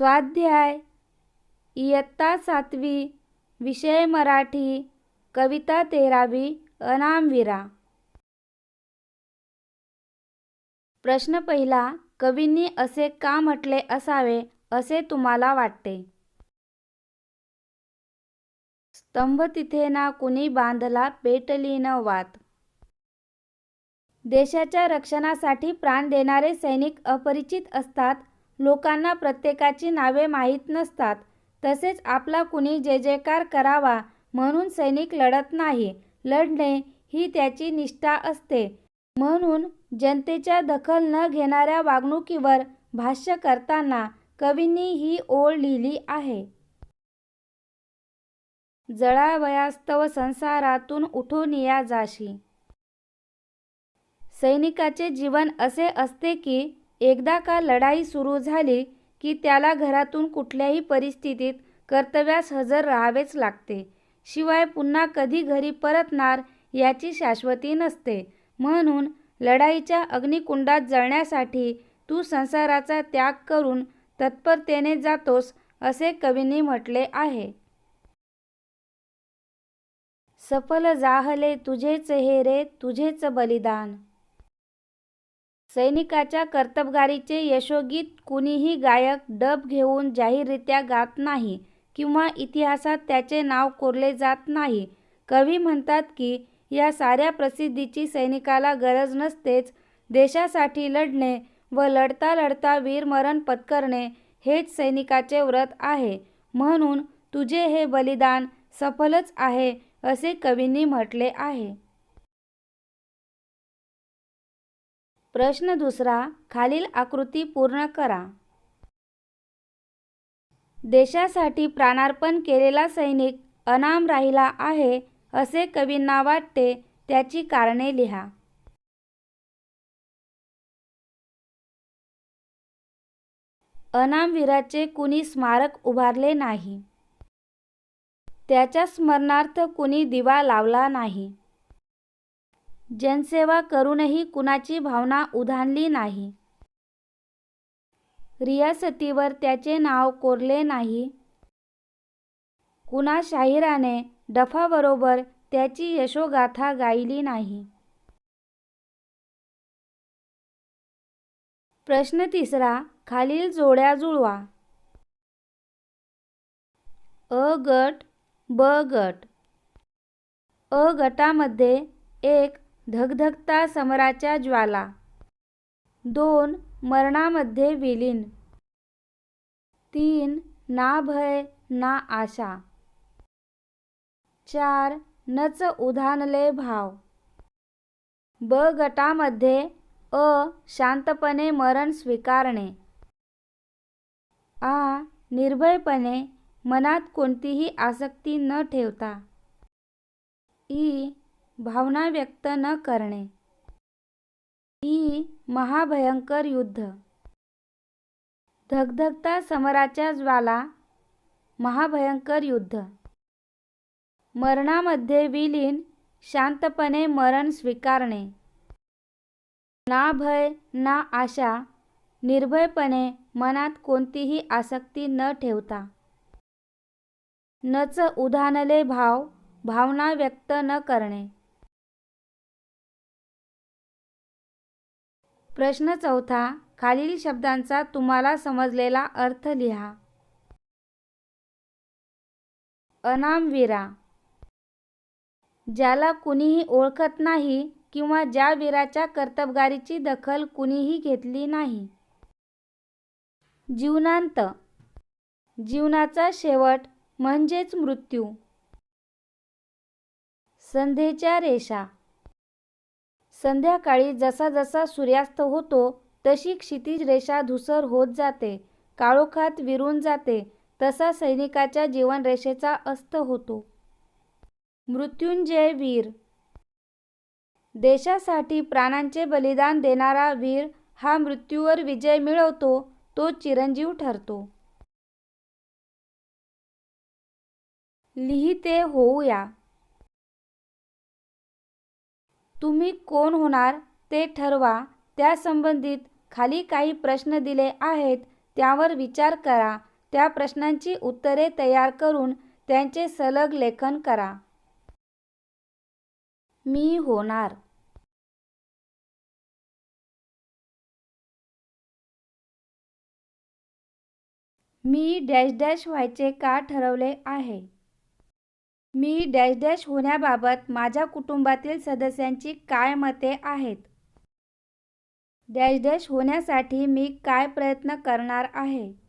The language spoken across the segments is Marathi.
स्वाध्याय इयत्ता 7वी, विषय मराठी, कविता 13वी, अनामविरा. प्रश्न पहिला. कवींनी असे का म्हटले असावे असे तुम्हाला वाटते? स्तंभ तिथे ना कुणी बांधला, पेटली न वात. देशाच्या रक्षणासाठी प्राण देणारे सैनिक अपरिचित असतात. लोकांना प्रत्येकाची नावे माहीत नसतात. तसेच आपला कुणी जय जयकार करावा म्हणून सैनिक लढत नाही. लढणे ही त्याची निष्ठा असते. म्हणून जनतेच्या दखल न घेणाऱ्या वागणुकीवर भाष्य करताना कवींनी ही ओळ लिहिली आहे. जळावयास्तव संसारातून उठून या जाशी. सैनिकाचे जीवन असे असते की एकदा का लढाई सुरू झाली की त्याला घरातून कुठल्याही परिस्थितीत कर्तव्यास हजर राहावेच लागते. शिवाय पुन्हा कधी घरी परतणार याची शाश्वती नसते. म्हणून लढाईच्या अग्निकुंडात जळण्यासाठी तू संसाराचा त्याग करून तत्परतेने जातोस असे कवींनी म्हटले आहे. सफल जाहले तुझेच हे रे, तुझेच बलिदान. सैनिकाच्या कर्तबगारीचे यशोगीत कुणीही गायक डब घेऊन जाहीररित्या गात नाही किंवा इतिहासात त्याचे नाव कोरले जात नाही. कवी म्हणतात की या साऱ्या प्रसिद्धीची सैनिकाला गरज नसतेच. देशासाठी लढणे व लढता लढता वीरमरण पत्करणे हेच सैनिकाचे व्रत आहे. म्हणून तुझे हे बलिदान सफलच आहे असे कवींनी म्हटले आहे. प्रश्न दुसरा. खालील आकृती पूर्ण करा. देशासाठी प्राणार्पण केलेला सैनिक अनाम राहिला आहे असे कवींना वाटते, त्याची कारणे लिहा. अनामवीराचे कुणी स्मारक उभारले नाही. त्याच्या स्मरणार्थ कुणी दिवा लावला नाही. जनसेवा करूनही कुणाची भावना उधाणली नाही. रियासतीवर त्याचे नाव कोरले नाही. कुणा शाहिराने डफाबरोबर त्याची यशोगाथा गायली नाही. प्रश्न तिसरा. खालील जोड्या जुळवा. अ गट ब गट. अ गटामध्ये 1. धगधगता समराच्या ज्वाला. 2. मरणामध्ये विलीन. 3. ना भय ना आशा. 4. नच उधाणले भाव. ब गटामध्ये अ. शांतपणे मरण स्वीकारणे. आ. निर्भयपणे मनात कोणतीही आसक्ती न ठेवता. ई. भावना व्यक्त न करणे. ई. महाभयंकर युद्ध. धगधगता समराच्या ज्वाला, महाभयंकर युद्ध. मरणामध्ये विलीन, शांतपणे मरण स्वीकारणे. ना भय ना आशा, निर्भयपणे मनात कोणतीही आसक्ती न ठेवता. नच उधाणले भाव, भावना व्यक्त न करणे. प्रश्न चौथा. खालील शब्दांचा तुम्हाला समजलेला अर्थ लिहा. अनामवीरा. ज्याला कुणीही ओळखत नाही किंवा ज्या वीराच्या कर्तबगारीची दखल कुणीही घेतली नाही. जीवनांत. जीवनाचा शेवट म्हणजेच मृत्यू. संध्येच्या रेषा. संध्याकाळी जसा जसा सूर्यास्त होतो तशी क्षितिज रेषा धूसर होत जाते, काळोखात विरून जाते. तसा सैनिकाच्या जीवनरेषेचा अस्त होतो. मृत्युंजय वीर. देशासाठी प्राणांचे बलिदान देणारा वीर हा मृत्यूवर विजय मिळवतो, तो चिरंजीव ठरतो. लिहिते होऊया. तुम्ही कोण होणार ते ठरवा. त्यासंबंधित खाली काही प्रश्न दिले आहेत, त्यावर विचार करा. त्या प्रश्नांची उत्तरे तयार करून त्यांचे सलग लेखन करा. मी होणार. मी डॅश डॅश व्हायचे का ठरवले आहे. मी डॅश डॅश होण्याबाबत माझ्या कुटुंबातील सदस्यांची काय मते आहेत. डॅश डॅश होण्यासाठी मी काय प्रयत्न करणार आहे.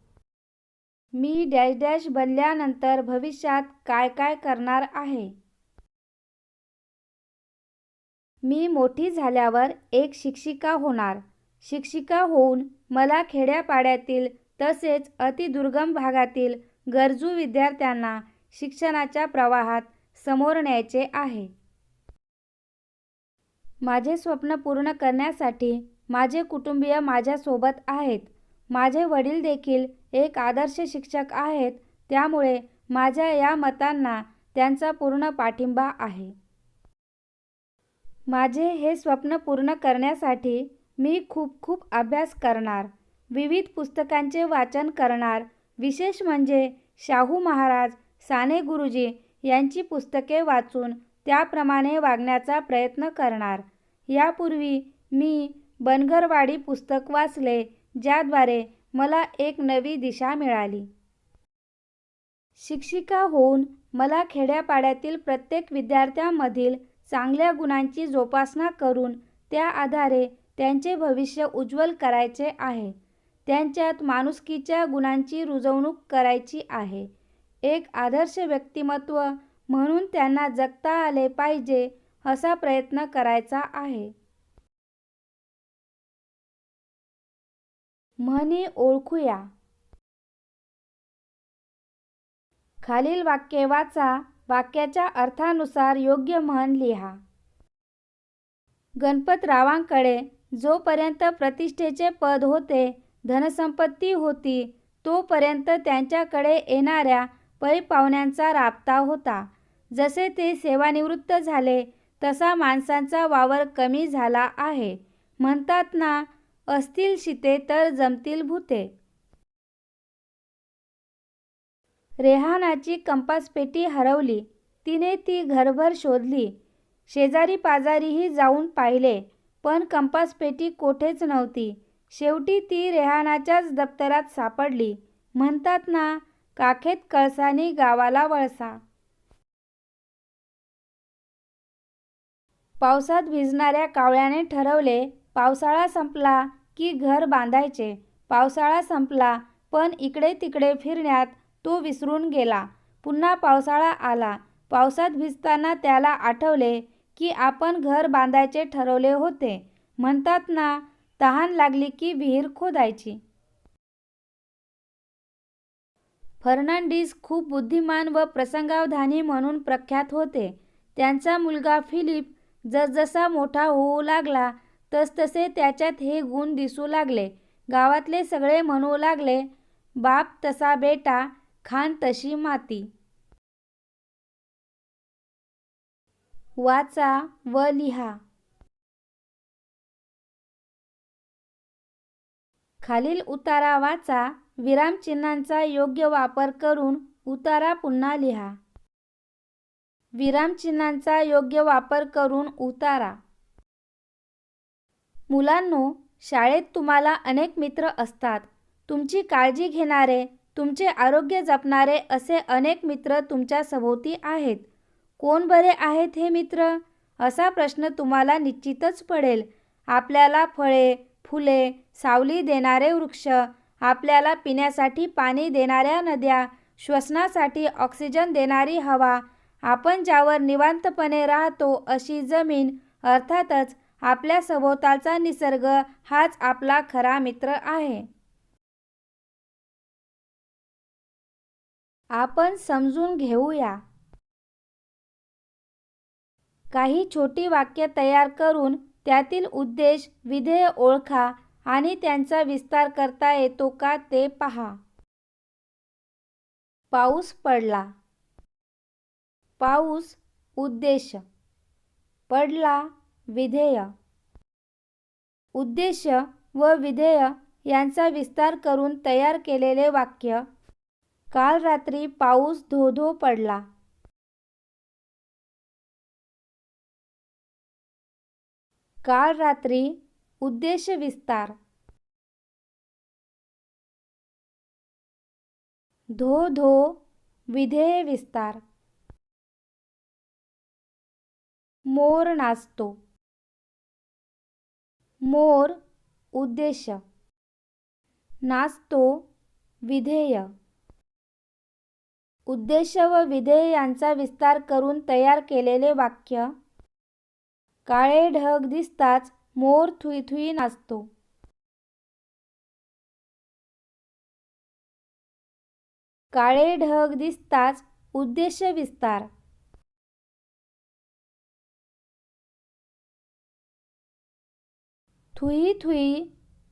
मी डॅश डॅश बनल्यानंतर भविष्यात काय काय करणार आहे. मी मोठी झाल्यावर एक शिक्षिका होणार. शिक्षिका होऊन मला खेड्यापाड्यातील तसेच अतिदुर्गम भागातील गरजू विद्यार्थ्यांना शिक्षणाच्या प्रवाहात समोर न्यायचे आहे. माझे स्वप्न पूर्ण करण्यासाठी माझे कुटुंबीय माझ्यासोबत आहेत. माझे वडील देखील एक आदर्श शिक्षक आहेत, त्यामुळे माझ्या या मतांना त्यांचा पूर्ण पाठिंबा आहे. माझे हे स्वप्न पूर्ण करण्यासाठी मी खूप खूप अभ्यास करणार. विविध पुस्तकांचे वाचन करणार. विशेष म्हणजे शाहू महाराज, साने गुरुजी यांची पुस्तके वाचून त्याप्रमाणे वागण्याचा प्रयत्न करणार. यापूर्वी मी बनगरवाडी पुस्तक वाचले, ज्याद्वारे मला एक नवी दिशा मिळाली. शिक्षिका होऊन मला खेड्यापाड्यातील प्रत्येक विद्यार्थ्यांमधील चांगल्या गुणांची जोपासना करून त्या आधारे त्यांचे भविष्य उज्ज्वल करायचे आहे. त्यांच्यात माणुसकीच्या गुणांची रुजवणूक करायची आहे. एक आदर्श व्यक्तिमत्व म्हणून त्यांना जगता आले पाहिजे असा प्रयत्न करायचा आहे. म्हणी ओळखूया. खालील वाक्ये वाचा. वाक्याच्या अर्थानुसार योग्य म्हण लिहा. गणपतरावांकडे जोपर्यंत प्रतिष्ठेचे पद होते, धनसंपत्ती होती, तोपर्यंत त्यांच्याकडे येणाऱ्या पै पाहुण्यांचा राबता होता. जसे ते सेवानिवृत्त झाले तसा माणसांचा वावर कमी झाला आहे. म्हणतात ना, असतील शिते तर जमतील भुते. रेहानाची कंपासपेटी हरवली. तिने ती घरभर शोधली. शेजारी पाजारीही जाऊन पाहिले, पण कंपासपेटी कोठेच नव्हती. शेवटी ती रेहानाच्याच दप्तरात सापडली. म्हणतात ना, काखेत कळसानी गावाला वळसा. पावसात भिजणाऱ्या कावळ्याने ठरवले, पावसाळा संपला की घर बांधायचे. पावसाळा संपला, पण इकडे तिकडे फिरण्यात तो विसरून गेला. पुन्हा पावसाळा आला. पावसात भिजताना त्याला आठवले की आपण घर बांधायचे ठरवले होते. म्हणतात ना, तहान लागली की विहीर खोदायची. फर्नांडिस खूप बुद्धिमान व प्रसंगावधानी म्हणून प्रख्यात होते. त्यांचा मुलगा फिलिप जसजसा मोठा होऊ लागला तसतसे त्याच्यात हे गुण दिसू लागले. गावातले सगळे म्हणू लागले, बाप तसा बेटा, खाण तशी माती. वाचा व लिहा. खालील उतारा वाचा. विरामचिन्हांचा योग्य वापर करून उतारा पुन्हा लिहा. विरामचिन्हांचा योग्य वापर करून उतारा. मुलांनो, शाळेत तुम्हाला अनेक मित्र असतात. तुमची काळजी घेणारे, तुमचे आरोग्य जपणारे असे अनेक मित्र तुमच्या सभोवती आहेत. कोण बरे आहेत हे मित्र? असा प्रश्न तुम्हाला निश्चितच पडेल. आपल्याला फळे, फुले, सावली देणारे वृक्ष, आपल्याला पिण्यासाठी पाणी देणाऱ्या नद्या, श्वसनासाठी ऑक्सिजन देणारी हवा, आपण ज्यावर निवांतपणे राहतो अशी जमीन, अर्थातच आपल्या सभोवतालचा निसर्ग हाच आपला खरा मित्र आहे. आपण समजून घेऊया. काही छोटी वाक्य तयार करून त्यातील उद्देश, विधेय ओळखा आणि त्यांचा विस्तार करता येतो का ते पहा. पाऊस पडला. पाऊस उद्देश, पडला विधेय. उद्देश व विधेय यांचा विस्तार करून तयार केलेले वाक्य काल रात्री पाऊस धो-धो पडला. काल रात्री उद्देश विस्तार. धो-धो विधेय विस्तार. मोर नाचतो. मोर उद्देश. नाचतो विधेय. उद्देश व विधेय यांचा विस्तार करून तयार केलेले वाक्य. काळे ढग दिसताच मोर थुई-थुई नाचतो. काळे ढग दिसताच उद्देश विस्तार. थुई-थुई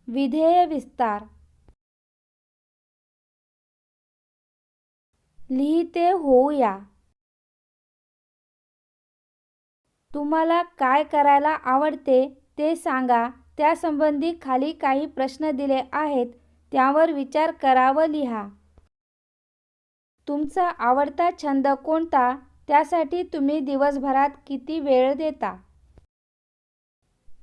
विधेय विस्तार. लिहिते होऊया. तुम्हाला काय करायला आवडते ते सांगा. त्यासंबंधी खाली काही प्रश्न दिले आहेत, त्यावर विचार करा व लिहा. तुमचा आवडता छंद कोणता? त्यासाठी तुम्ही दिवसभरात किती वेळ देता?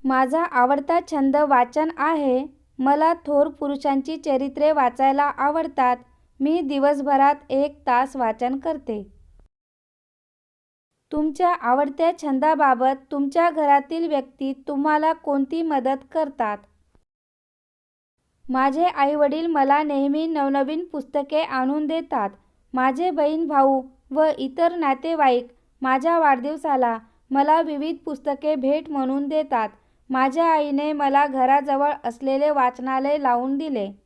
माझा आवडता छंद वाचन आहे. मला थोर पुरुषांची चरित्रे वाचायला आवडतात. मी दिवसभरात 1 तास वाचन करते. तुमच्या आवडत्या छंदाबाबत तुमच्या घरातील व्यक्ती तुम्हाला कोणती मदत करतात? माझे आई-वडील मला नेहमी नवनवीन पुस्तके आणून देतात. माझे बहीण-भाऊ व इतर नातेवाईक माझ्या वाढदिवसाला मला विविध पुस्तके भेट म्हणून देतात. माझ्या आईने मला घराजवळ असलेले वाचनालय लावून दिले.